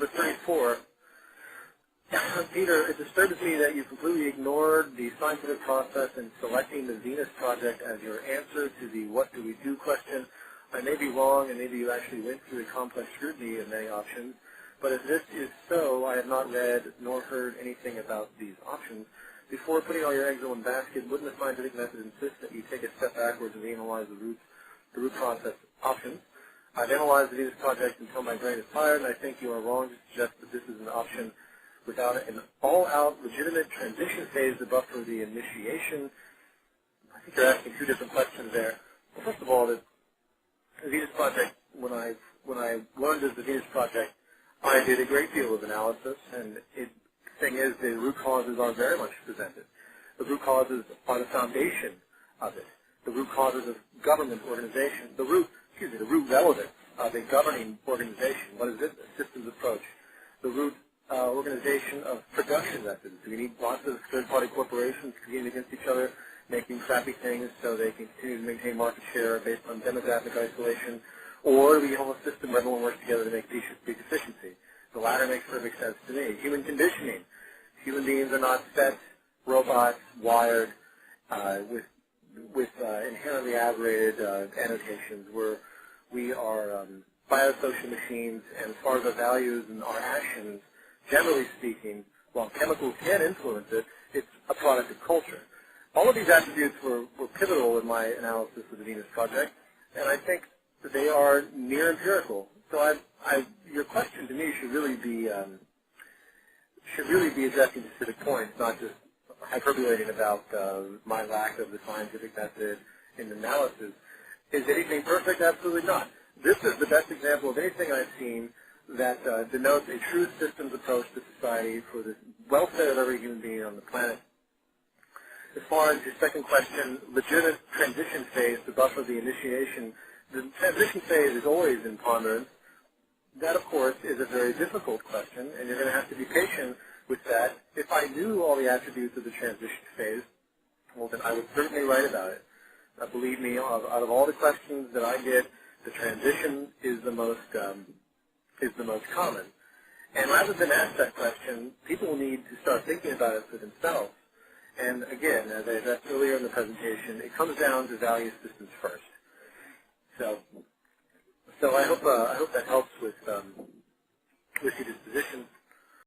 number 34. Peter, it disturbs me that you completely ignored the scientific process in selecting the Venus Project as your answer to the what do we do question. I may be wrong, and maybe you actually went through the complex scrutiny of many options, but if this is so, I have not read nor heard anything about these options. Before putting all your eggs in one basket, wouldn't the scientific method insist that you take a step backwards and analyze the root process options? I've analyzed the Venus Project until my brain is tired, and I think you are wrong to suggest that this is an option without an all-out legitimate transition phase to buffer the initiation. I think you're asking two different questions there. Well, first of all, the Venus Project, when I learned of the Venus Project, I did a great deal of analysis, and the thing is, the root causes are very much presented. The root causes are the foundation of it. The root causes of government organization, the root relevance of a governing organization. What is it? A systems approach. The root organization of production methods. We need lots of third-party corporations competing against each other, making crappy things so they can continue to maintain market share based on demographic isolation, or we have a system where everyone works together to make peak efficiency. The latter makes perfect sense to me. Human conditioning. Human beings are not set robots wired with inherently aberrated annotations. We are biosocial machines, and as far as our values and our actions, generally speaking, while chemicals can influence it, it's a product of culture. All of these attributes were pivotal in my analysis of the Venus Project, and I think that they are near empirical. So your question to me should really be addressing specific points, not just hyperbolating about my lack of the scientific method in analysis. Is anything perfect? Absolutely not. This is the best example of anything I've seen that denotes a true systems approach to society for the welfare of every human being on the planet. As far as your second question, legitimate transition phase to buffer the initiation, the transition phase is always in ponderance. That, of course, is a very difficult question, and you're going to have to be patient with that. If I knew all the attributes of the transition phase, well, then I would certainly write about it. Believe me, out of all the questions that I get, the transition is the most common. And rather than ask that question, people need to start thinking about it for themselves. And again, as I addressed earlier in the presentation, it comes down to value systems first. So I hope that helps with your disposition.